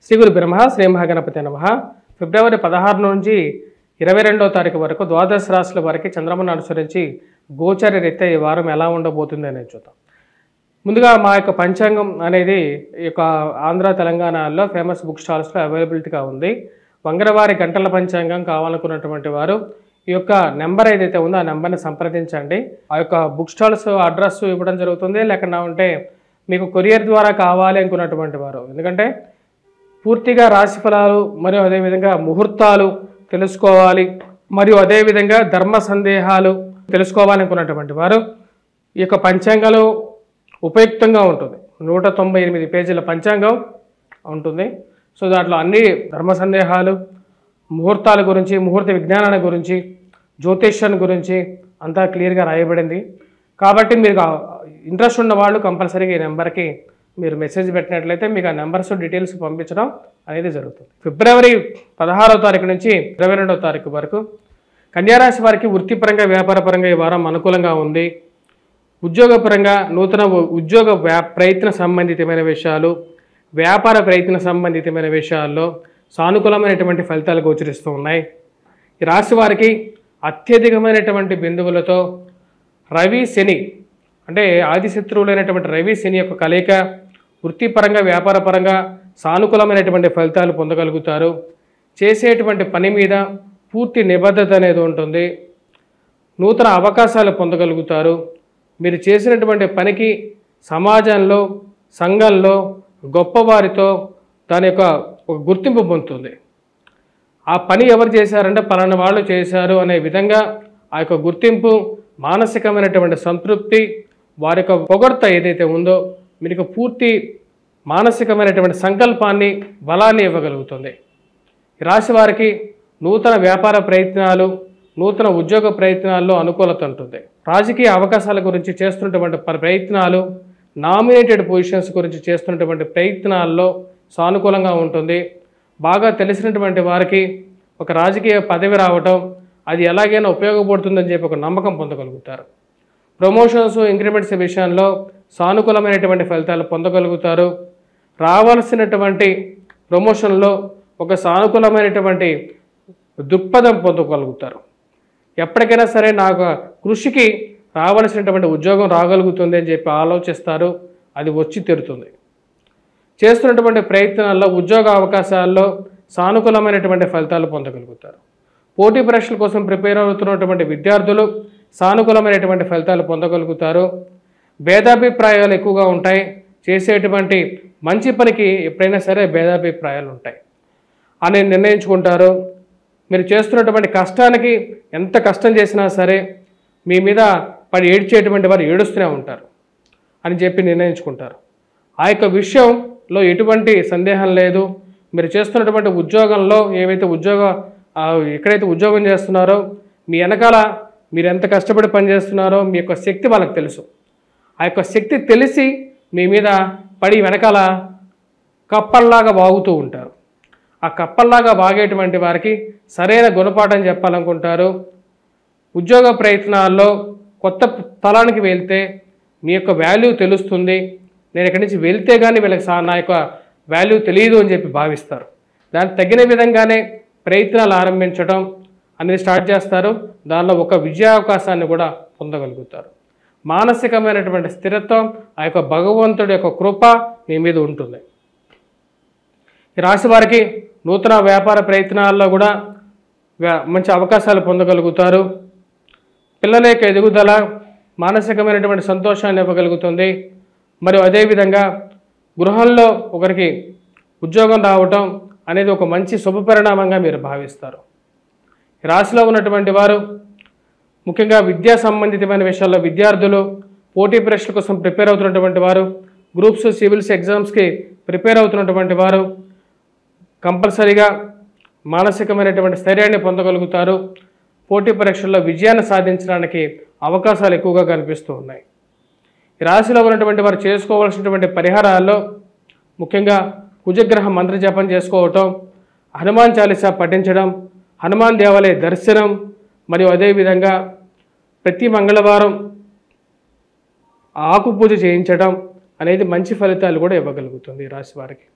శ్రీ గురు బ్రహ్మ శ్రీ మహాగణపతి నమః. ఫిబ్రవరి 16 నుంచి 22వ తారీఖు వరకు ద్వాదశ రాశుల వారికి చంద్రమను అనుసరించి గోచర రీత్యా ఈ వారం ఎలా ఉండబోతుంది అనేది చూద్దాం. ముందుగా మా యొక్క పంచాంగం అనేది ఈ యొక్క ఆంధ్ర తెలంగాణలో ఫేమస్ బుక్ స్టాల్స్లో అవైలబిలిటీగా ఉంది. వంగరవారి గంటల పంచాంగం కావాలనుకున్నటువంటి వారు ఈ యొక్క నెంబర్ ఏదైతే ఉందో ఆ నెంబర్ని సంప్రదించండి. ఆ యొక్క బుక్ స్టాల్స్ అడ్రస్ ఇవ్వడం జరుగుతుంది. లేకుండా ఉంటే మీకు కొరియర్ ద్వారా కావాలి అనుకున్నటువంటి వారు, ఎందుకంటే పూర్తిగా రాశి ఫలాలు మరియు అదేవిధంగా ముహూర్తాలు తెలుసుకోవాలి, మరియు అదేవిధంగా ధర్మ సందేహాలు తెలుసుకోవాలనుకున్నటువంటి వారు ఈ యొక్క పంచాంగాలు ఉపయుక్తంగా ఉంటుంది. 198 పేజీల పంచాంగం ఉంటుంది. సో దాంట్లో అన్ని ధర్మ సందేహాలు, ముహూర్తాల గురించి, ముహూర్త విజ్ఞానాన్ని గురించి, జ్యోతిష్యాన్ని గురించి అంతా క్లియర్గా రాయబడింది. కాబట్టి మీరు ఇంట్రెస్ట్ ఉన్న వాళ్ళు కంపల్సరీగా ఈ నెంబర్కి మీరు మెసేజ్ పెట్టినట్లయితే మీకు ఆ నెంబర్స్ డీటెయిల్స్ పంపించడం అనేది జరుగుతుంది. ఫిబ్రవరి 16వ తారీఖు నుంచి 22వ తారీఖు వరకు కన్యారాశి వారికి వృత్తిపరంగా, వ్యాపారపరంగా ఈ వారం అనుకూలంగా ఉంది. ఉద్యోగపరంగా నూతన ఉద్యోగ ప్రయత్న సంబంధితమైన విషయాలు, వ్యాపార ప్రయత్న సంబంధితమైన విషయాల్లో సానుకూలమైనటువంటి ఫలితాలు గోచరిస్తూ ఉన్నాయి. ఈ రాశి వారికి అత్యధికమైనటువంటి బిందువులతో రవి శని, అంటే ఆదిశత్రువులైనటువంటి రవి శని యొక్క కలయిక వృత్తిపరంగా, వ్యాపారపరంగా సానుకూలమైనటువంటి ఫలితాలు పొందగలుగుతారు. చేసేటువంటి పని మీద పూర్తి నిబద్ధత అనేది ఉంటుంది. నూతన అవకాశాలు పొందగలుగుతారు. మీరు చేసినటువంటి పనికి సమాజంలో, సంఘంలో గొప్పవారితో దాని యొక్క ఒక గుర్తింపు పొందుతుంది. ఆ పని ఎవరు చేశారంటే పలానా వాళ్ళు చేశారు అనే విధంగా ఆ యొక్క గుర్తింపు, మానసికమైనటువంటి సంతృప్తి, వారి యొక్క పొగడ్త ఏదైతే ఉందో మీకు పూర్తి మానసికమైనటువంటి సంకల్పాన్ని, బలాన్ని ఇవ్వగలుగుతుంది. ఈ రాశి వారికి నూతన వ్యాపార ప్రయత్నాలు, నూతన ఉద్యోగ ప్రయత్నాల్లో అనుకూలత ఉంటుంది. రాజకీయ అవకాశాల గురించి చేస్తున్నటువంటి ప్రయత్నాలు, నామినేటెడ్ పొజిషన్స్ గురించి చేస్తున్నటువంటి ప్రయత్నాల్లో సానుకూలంగా ఉంటుంది. బాగా తెలిసినటువంటి వారికి ఒక రాజకీయ పదవి రావటం, అది ఎలాగైనా ఉపయోగపడుతుందని చెప్పి ఒక నమ్మకం పొందగలుగుతారు. ప్రమోషన్స్, ఇంక్రిమెంట్స్ విషయంలో సానుకూలమైనటువంటి ఫలితాలు పొందగలుగుతారు. రావాల్సినటువంటి ప్రమోషన్లో ఒక సానుకూలమైనటువంటి దృక్పథం పొందగలుగుతారు. ఎప్పటికైనా సరే నాకు కృషికి రావాల్సినటువంటి ఉద్యోగం రాగలుగుతుంది అని చెప్పి ఆలోచిస్తారు. అది వచ్చి తీరుతుంది. చేస్తున్నటువంటి ప్రయత్నాల్లో, ఉద్యోగ అవకాశాల్లో సానుకూలమైనటువంటి ఫలితాలు పొందగలుగుతారు. పోటీ పరీక్షల కోసం ప్రిపేర్ అవుతున్నటువంటి విద్యార్థులు సానుకూలమైనటువంటి ఫలితాలు పొందగలుగుతారు. భేదాభిప్రాయాలు ఎక్కువగా ఉంటాయి. చేసేటువంటి మంచి పనికి ఎప్పుడైనా సరే భేదాభిప్రాయాలు ఉంటాయి అని నిర్ణయించుకుంటారు. మీరు చేస్తున్నటువంటి కష్టానికి ఎంత కష్టం చేసినా సరే మీ మీద పడి ఏడ్చేటువంటి వారు ఏడుస్తూనే ఉంటారు అని చెప్పి నిర్ణయించుకుంటారు. ఆ యొక్క విషయంలో ఎటువంటి సందేహం లేదు. మీరు చేస్తున్నటువంటి ఉద్యోగంలో ఎక్కడైతే ఉద్యోగం చేస్తున్నారో మీ వెనకాల మీరు ఎంత కష్టపడి పనిచేస్తున్నారో మీ యొక్క శక్తి వాళ్ళకి తెలుసు. ఆ యొక్క శక్తి తెలిసి మీ మీద పడి వెనకాల కప్పల్లాగా వాగుతూ ఉంటారు. ఆ కప్పల్లాగా వాగేటువంటి వారికి సరైన గుణపాఠం చెప్పాలనుకుంటారు. ఉద్యోగ ప్రయత్నాల్లో కొత్త స్థలానికి వెళ్తే మీ యొక్క వాల్యూ తెలుస్తుంది. నేను ఇక్కడి నుంచి వెళ్తే కానీ వీళ్ళకి నా యొక్క వాల్యూ తెలియదు అని చెప్పి భావిస్తారు. దానికి తగిన విధంగానే ప్రయత్నాలు ఆరంభించడం అనేది స్టార్ట్ చేస్తారు. దానిలో ఒక విజయావకాశాన్ని కూడా పొందగలుగుతారు. మానసికమైనటువంటి స్థిరత్వం, ఆ యొక్క భగవంతుడి యొక్క కృప మీ మీద ఉంటుంది. ఈ రాశి వారికి నూతన వ్యాపార ప్రయత్నాల్లో కూడా మంచి అవకాశాలు పొందగలుగుతారు. పిల్లల యొక్క ఎదుగుదల మానసికమైనటువంటి సంతోషాన్ని ఇవ్వగలుగుతుంది. మరియు అదేవిధంగా గృహంలో ఒకరికి ఉద్యోగం రావటం అనేది ఒక మంచి శుభపరిణామంగా మీరు భావిస్తారు. ఈ రాశిలో ఉన్నటువంటి వారు ముఖ్యంగా విద్యా సంబంధితమైన విషయాల్లో విద్యార్థులు, పోటీ పరీక్షల కోసం ప్రిపేర్ అవుతున్నటువంటి వారు, గ్రూప్స్, సివిల్స్ ఎగ్జామ్స్కి ప్రిపేర్ అవుతున్నటువంటి వారు కంపల్సరీగా మానసికమైనటువంటి స్థైర్యాన్ని పొందగలుగుతారు. పోటీ పరీక్షల్లో విజయాన్ని సాధించడానికి అవకాశాలు ఎక్కువగా కనిపిస్తూ ఉన్నాయి. ఈ రాశిలో ఉన్నటువంటి వారు చేసుకోవాల్సినటువంటి పరిహారాల్లో ముఖ్యంగా కుజగ్రహ మంత్ర జపం చేసుకోవటం, హనుమాన్ చాలీసా పఠించడం, హనుమాన్ దేవాలయ దర్శనం, మరియు అదేవిధంగా ప్రతి మంగళవారం ఆకు పూజ చేయించడం అనేది మంచి ఫలితాలు కూడా ఇవ్వగలుగుతుంది ఈ రాశి వారికి.